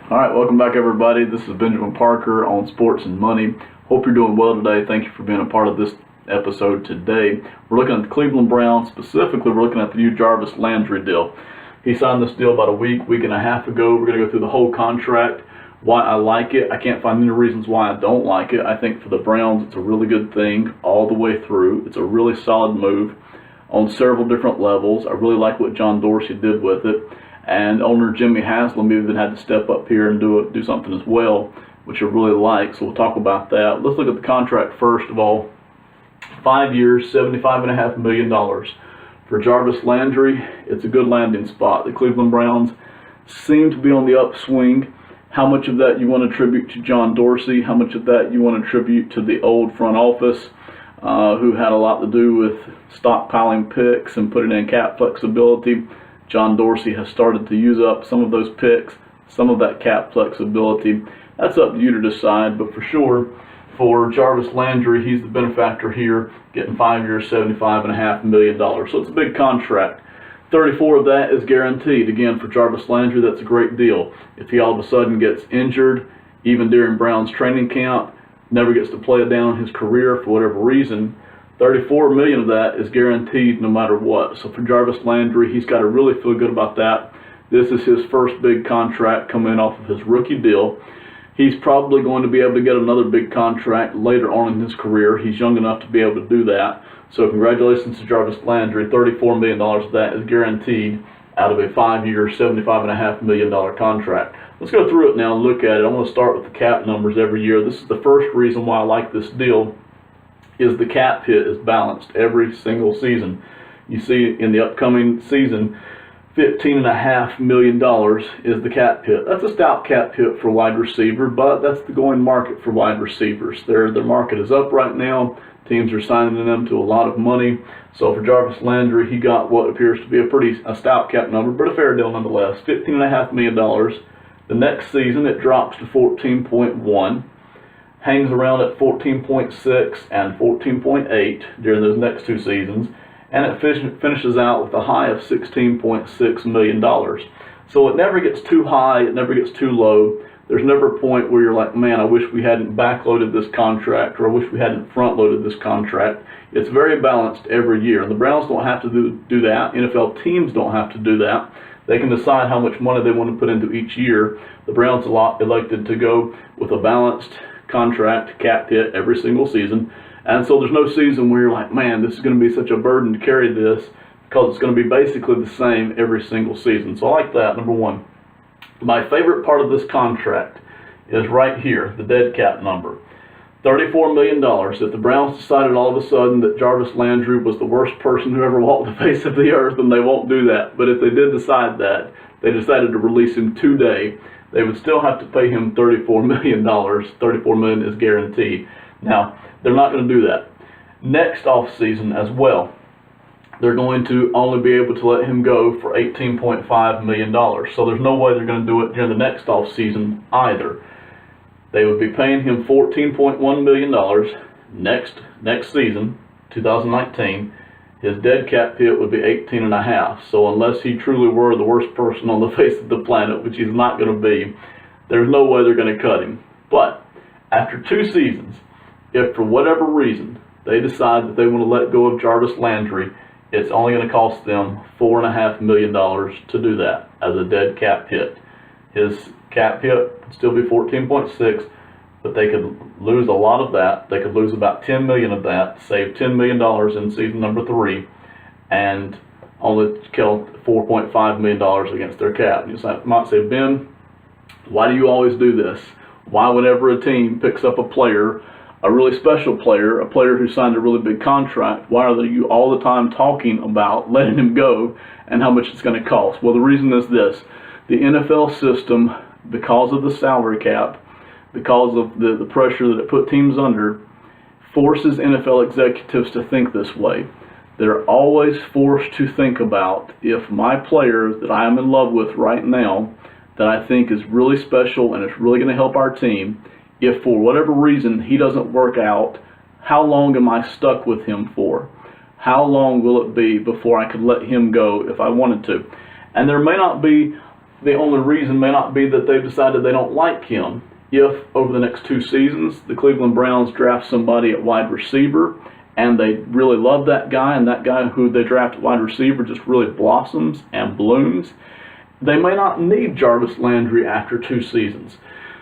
All right, welcome back, everybody. This is Benjamin Parker on Sports and Money. Hope you're doing well today. Thank you for being a part of this episode today. We're looking at the Cleveland Browns. Specifically, we're looking at the new Jarvis Landry deal. He signed this deal about a week and a half ago. We're going to go through the whole contract, why I like it. I can't find any reasons why I don't like it. I think for the Browns, it's a really good thing all the way through. It's a really solid move on several different levels. I really like what John Dorsey did with it. And owner Jimmy Haslam even had to step up here and do something as well, which I really like. So we'll talk about that. Let's look at the contract first of all. 5 years, $75.5 million. For Jarvis Landry, it's a good landing spot. The Cleveland Browns seem to be on the upswing. How much of that you want to attribute to John Dorsey? How much of that you want to attribute to the old front office, who had a lot to do with stockpiling picks and putting in cap flexibility? John Dorsey has started to use up some of those picks, some of that cap flexibility. That's up to you to decide, but for sure, for Jarvis Landry, he's the benefactor here, getting 5 years, $75.5 million. So it's a big contract. 34 of that is guaranteed. Again, for Jarvis Landry, that's a great deal. If he all of a sudden gets injured, even during Browns training camp, never gets to play down his career for whatever reason, $34 million of that is guaranteed no matter what. So for Jarvis Landry, he's got to really feel good about that. This is his first big contract coming off of his rookie deal. He's probably going to be able to get another big contract later on in his career. He's young enough to be able to do that. So congratulations to Jarvis Landry. $34 million of that is guaranteed out of a 5 year, $75.5 million contract. Let's go through it now and look at it. I'm going to start with the cap numbers every year. This is the first reason why I like this deal. Is the cap hit is balanced every single season. You see in the upcoming season, $15.5 million is the cap hit. That's a stout cap hit for a wide receiver, but that's the going market for wide receivers. Their market is up right now. Teams are signing them to a lot of money. So for Jarvis Landry, he got what appears to be a stout cap number, but a fair deal nonetheless. $15.5 million. The next season, it drops to 14.1. Hangs around at 14.6 and 14.8 during those next two seasons, and it finishes out with a high of $16.6 million. So it never gets too high, it never gets too low. There's never a point where you're like, man, I wish we hadn't backloaded this contract, or I wish we hadn't front-loaded this contract. It's very balanced every year, and the Browns don't have to do that. NFL teams don't have to do that. They can decide how much money they want to put into each year. The Browns elected to go with a balanced contract cap hit every single season, and so there's no season where you're like, man, this is going to be such a burden to carry this, because it's going to be basically the same every single season. So I like that, number one. My favorite part of this contract is right here, the dead cap number. $34 million. If the Browns decided all of a sudden that Jarvis Landry was the worst person who ever walked the face of the earth, then they won't do that. But if they did decide that, they decided to release him today, they would still have to pay him $34 million. $34 million is guaranteed. Now, they're not going to do that. Next offseason as well, they're going to only be able to let him go for $18.5 million. So there's no way they're going to do it during the next offseason either. They would be paying him $14.1 million next season, 2019. His dead cap hit would be 18.5. So unless he truly were the worst person on the face of the planet, which he's not going to be, there's no way they're going to cut him. But after 2 seasons, if for whatever reason they decide that they want to let go of Jarvis Landry, it's only going to cost them $4.5 million to do that as a dead cap hit. His cap hit would still be 14.6. But they could lose a lot of that. They could lose about $10 million of that, save $10 million in season number 3, and only kill $4.5 million against their cap. You might say, Ben, why do you always do this? Why whenever a team picks up a player, a really special player, a player who signed a really big contract, why are you all the time talking about letting him go and how much it's going to cost? Well, the reason is this. The NFL system, because of the salary cap, because of the pressure that it put teams under, forces NFL executives to think this way. They're always forced to think about, if my player that I am in love with right now, that I think is really special and it's really going to help our team, if for whatever reason he doesn't work out, how long am I stuck with him for? How long will it be before I could let him go if I wanted to? And there may not be The only reason may not be that they've decided they don't like him. If over the next 2 seasons the Cleveland Browns draft somebody at wide receiver and they really love that guy, and that guy who they draft at wide receiver just really blossoms and blooms, they may not need Jarvis Landry after 2 seasons.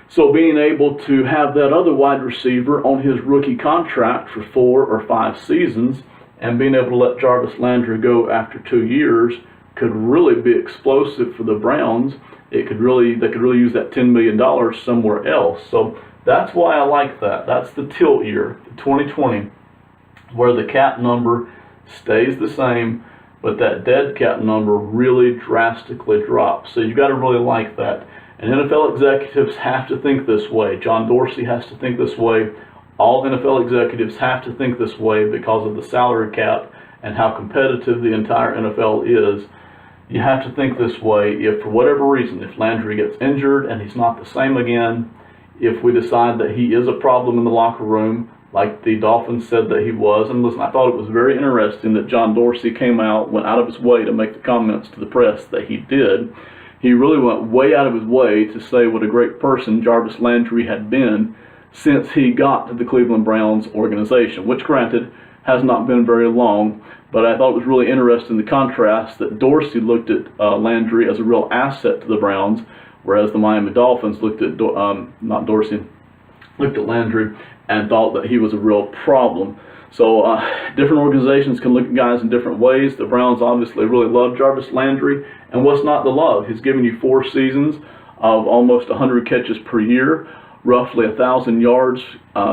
So being able to have that other wide receiver on his rookie contract for 4 or 5 seasons and being able to let Jarvis Landry go after 2 years could really be explosive for the Browns. They could really use that $10 million somewhere else. So that's why I like that. That's the tilt year, the 2020, where the cap number stays the same, but that dead cap number really drastically drops. So you got to really like that. And NFL executives have to think this way. John Dorsey has to think this way. All NFL executives have to think this way because of the salary cap and how competitive the entire NFL is. You have to think this way. If for whatever reason, if Landry gets injured and he's not the same again, if we decide that he is a problem in the locker room, like the Dolphins said that he was, and listen, I thought it was very interesting that John Dorsey went out of his way to make the comments to the press that he did. He really went way out of his way to say what a great person Jarvis Landry had been since he got to the Cleveland Browns organization, which granted has not been very long, but I thought it was really interesting the contrast that Dorsey looked at Landry as a real asset to the Browns, whereas the Miami Dolphins looked at Landry and thought that he was a real problem. So different organizations can look at guys in different ways. The Browns obviously really love Jarvis Landry, and what's not to love? He's given you 4 seasons of almost 100 catches per year, roughly 1,000 yards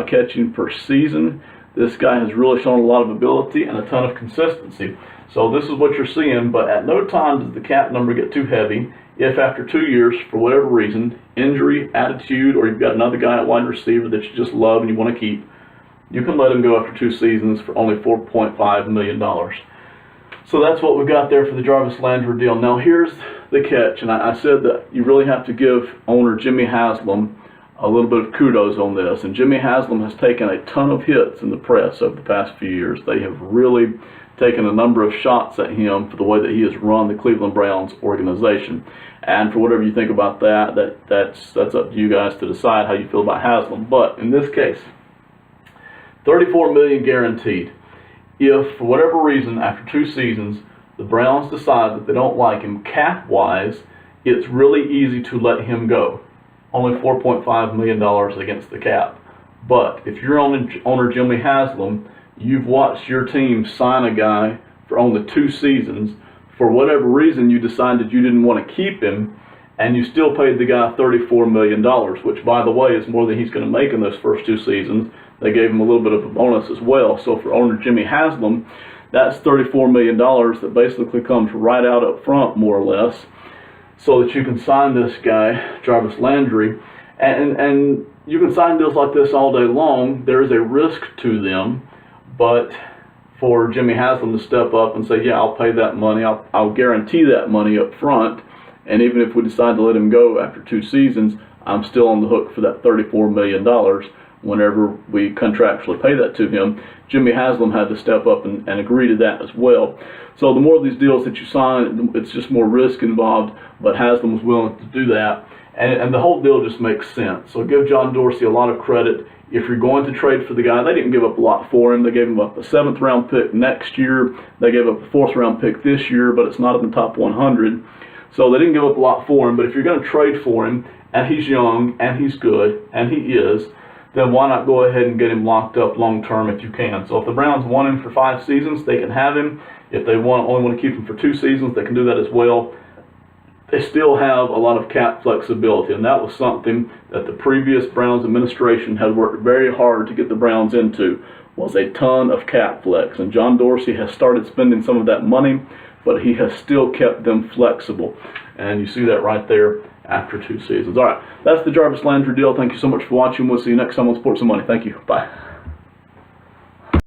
catching per season. This guy has really shown a lot of ability and a ton of consistency. So this is what you're seeing, but at no time does the cap number get too heavy. If after 2 years, for whatever reason, injury, attitude, or you've got another guy at wide receiver that you just love and you want to keep, you can let him go after 2 seasons for only $4.5 million. So that's what we've got there for the Jarvis Landry deal. Now here's the catch, and I said that you really have to give owner Jimmy Haslam a little bit of kudos on this. And Jimmy Haslam has taken a ton of hits in the press over the past few years. They have really taken a number of shots at him for the way that he has run the Cleveland Browns organization. And for whatever you think about that's up to you guys to decide how you feel about Haslam. But in this case, $34 million guaranteed. If for whatever reason after 2 seasons the Browns decide that they don't like him cap-wise, it's really easy to let him go. Only $4.5 million against the cap. But if you're owner Jimmy Haslam, you've watched your team sign a guy for only 2 seasons. For whatever reason, you decided you didn't want to keep him, and you still paid the guy $34 million, which, by the way, is more than he's going to make in those first 2 seasons. They gave him a little bit of a bonus as well. So for owner Jimmy Haslam, that's $34 million that basically comes right out up front, more or less, so that you can sign this guy, Jarvis Landry. And you can sign deals like this all day long. There is a risk to them, but for Jimmy Haslam to step up and say, yeah, I'll pay that money, I'll guarantee that money up front, and even if we decide to let him go after 2 seasons, I'm still on the hook for that $34 million whenever we contractually pay that to him. Jimmy Haslam had to step up and agree to that as well. So the more of these deals that you sign, it's just more risk involved, but Haslam was willing to do that. And the whole deal just makes sense. So give John Dorsey a lot of credit. If you're going to trade for the guy, they didn't give up a lot for him. They gave him up a 7th round pick next year. They gave up a 4th round pick this year, but it's not in the top 100. So they didn't give up a lot for him. But if you're going to trade for him, and he's young, and he's good, and he is, then why not go ahead and get him locked up long term if you can. So if the Browns want him for 5 seasons, they can have him. If they only want to keep him for 2 seasons, they can do that as well. They still have a lot of cap flexibility, and that was something that the previous Browns administration had worked very hard to get the Browns into, was a ton of cap flex. And John Dorsey has started spending some of that money, but he has still kept them flexible. And you see that right there after 2 seasons. All right, that's the Jarvis Landry deal. Thank you so much for watching. We'll see you next time on Sports and Money. Thank you. Bye.